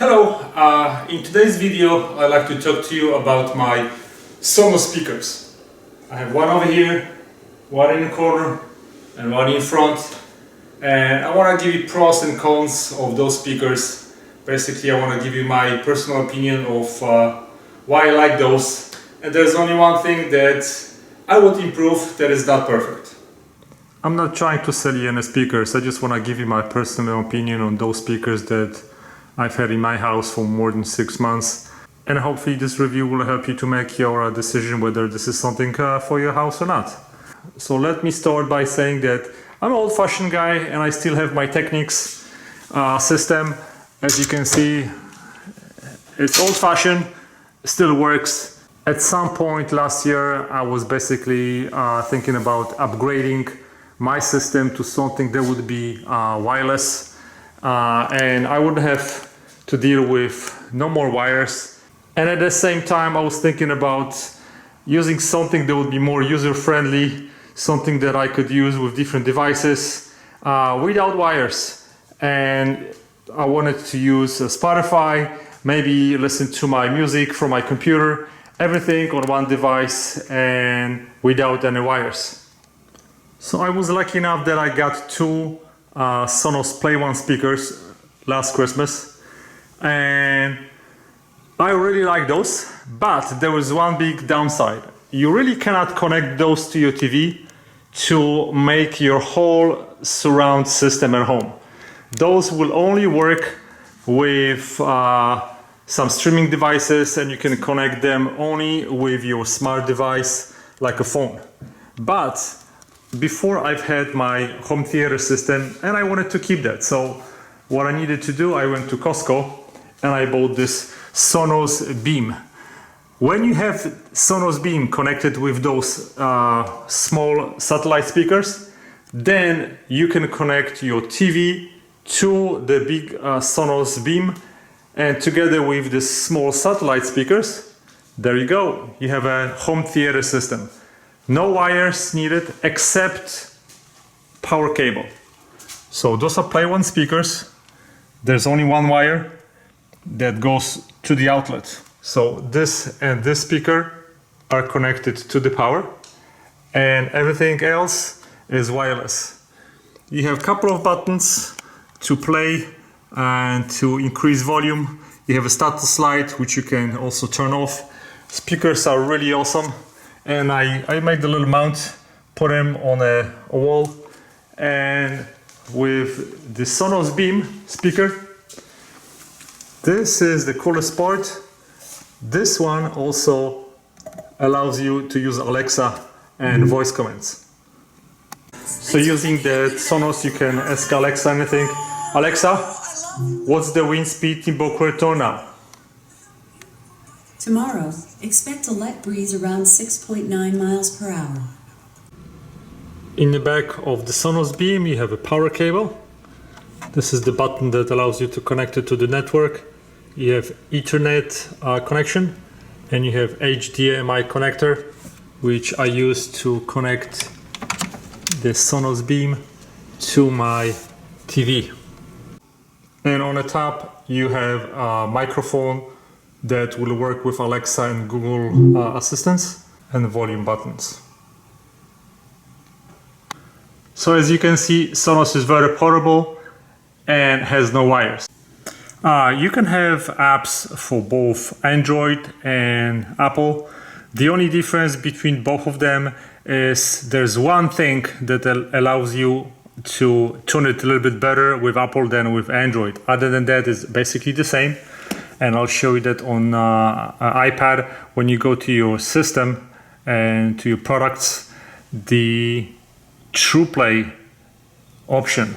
Hello, in today's video I'd like to talk to you about my Sonos speakers. I have one over here, one in the corner and one in front, and I want to give you pros and cons of those speakers. Basically I want to give you my personal opinion of why I like those, and there's only one thing that I would improve that is not perfect. I'm not trying to sell you any speakers, I just want to give you my personal opinion on those speakers that I've had in my house for more than 6 months, and hopefully this review will help you to make your decision whether this is something for your house or not. So let me start by saying that I'm an old-fashioned guy and I still have my Technics system. As you can see, it's old-fashioned, still works. At some point last year I was basically thinking about upgrading my system to something that would be wireless. And I wouldn't have to deal with no more wires, and at the same time I was thinking about using something that would be more user-friendly, something that I could use with different devices without wires. And I wanted to use Spotify, maybe listen to my music from my computer, everything on one device and without any wires. So I was lucky enough that I got two Sonos Play One speakers last Christmas, and I really like those, but there was one big downside. You really cannot connect those to your TV to make your whole surround system at home. Those will only work with some streaming devices, and you can connect them only with your smart device like a phone. But before I've had my home theater system and I wanted to keep that. So what I needed to do, I went to Costco and I bought this Sonos Beam. When you have Sonos Beam connected with those small satellite speakers, then you can connect your TV to the big Sonos Beam, and together with the small satellite speakers, there you go, you have a home theater system. No wires needed except power cable. So those are Play One speakers. There's only one wire that goes to the outlet. So this and this speaker are connected to the power, and everything else is wireless. You have a couple of buttons to play and to increase volume. You have a status light which you can also turn off. Speakers are really awesome. And I made a little mount, put them on a wall, and with the Sonos Beam speaker, this is the coolest part. This one also allows you to use Alexa and voice commands. So using the Sonos, you can ask Alexa anything. Alexa, what's the wind speed in Boca Raton now? Tomorrow, expect a light breeze around 6.9 miles per hour. In the back of the Sonos Beam, you have a power cable. This is the button that allows you to connect it to the network. You have Ethernet connection, and you have HDMI connector, which I use to connect the Sonos Beam to my TV. And on the top, you have a microphone that will work with Alexa and Google Assistants, and volume buttons. So as you can see, Sonos is very portable and has no wires. You can have apps for both Android and Apple. The only difference between both of them is there's one thing that allows you to tune it a little bit better with Apple than with Android. Other than that, it's basically the same. And I'll show you that on iPad. When you go to your system and to your products, the TruePlay option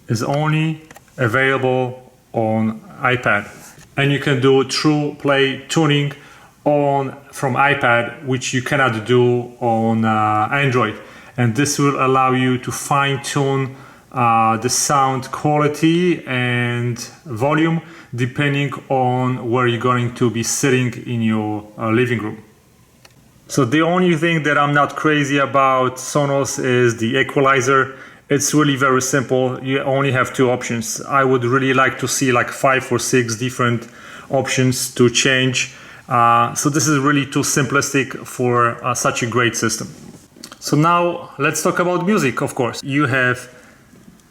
is only available on iPad, and you can do TruePlay tuning from iPad, which you cannot do on Android. And this will allow you to fine-tune the sound quality and volume depending on where you're going to be sitting in your living room. So the only thing that I'm not crazy about Sonos is the equalizer. It's really very simple. You only have two options. I would really like to see like 5 or 6 different options to change. So this is really too simplistic for such a great system. So now let's talk about music, of course. You have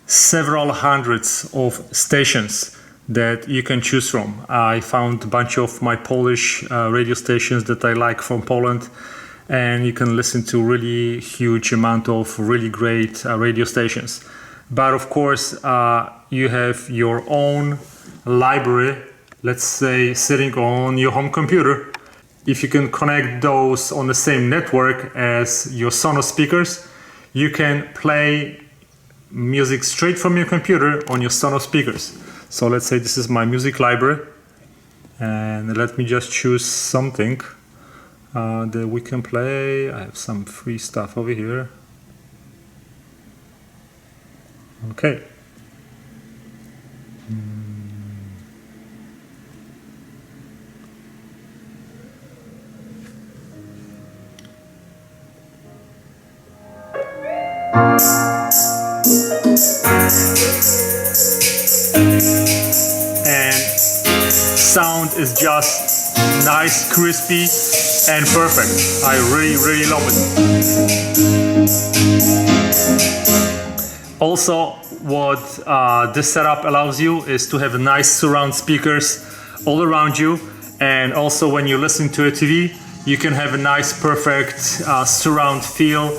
several hundreds of stations that you can choose from. I found a bunch of my Polish radio stations that I like from Poland, and you can listen to really huge amount of really great radio stations. But of course, you have your own library, let's say sitting on your home computer. If you can connect those on the same network as your Sonos speakers, you can play music straight from your computer on your Sonos speakers. So let's say this is my music library, and let me just choose something that we can play. I have some free stuff over here. Okay. And sound is just nice, crispy, and perfect. I really love it. Also, what this setup allows you is to have nice surround speakers all around you, and also when you listen to a TV, you can have a nice, perfect surround feel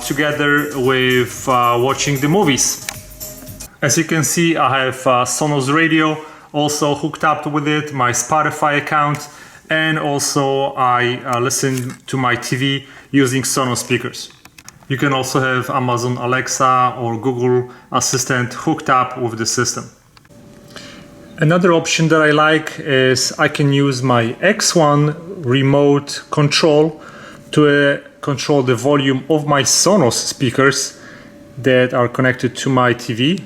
together with watching the movies. As you can see, I have Sonos radio also hooked up with it, my Spotify account, and also I listen to my TV using Sonos speakers. You can also have Amazon Alexa or Google Assistant hooked up with the system. Another option that I like is I can use my X1 remote control to control the volume of my Sonos speakers that are connected to my TV.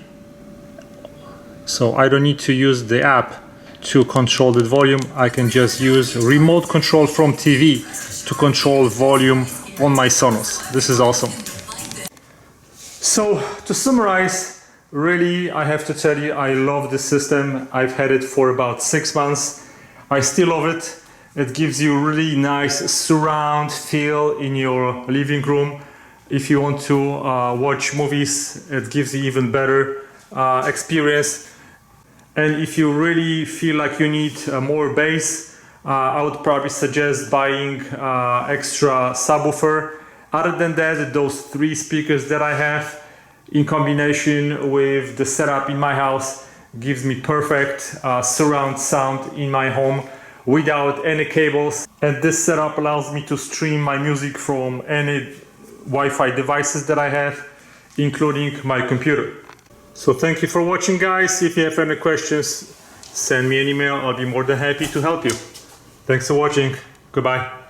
So I don't need to use the app to control the volume. I can just use remote control from TV to control volume on my Sonos. This is awesome. So to summarize, really I have to tell you, I love this system. I've had it for about 6 months. I still love it. It gives you really nice surround feel in your living room. If you want to watch movies, it gives you even better experience. And if you really feel like you need more bass, I would probably suggest buying extra subwoofer. Other than that, those 3 speakers that I have in combination with the setup in my house gives me perfect surround sound in my home without any cables. And this setup allows me to stream my music from any Wi-Fi devices that I have, including my computer. So thank you for watching, guys. If you have any questions, send me an email. I'll be more than happy to help you. Thanks for watching. Goodbye.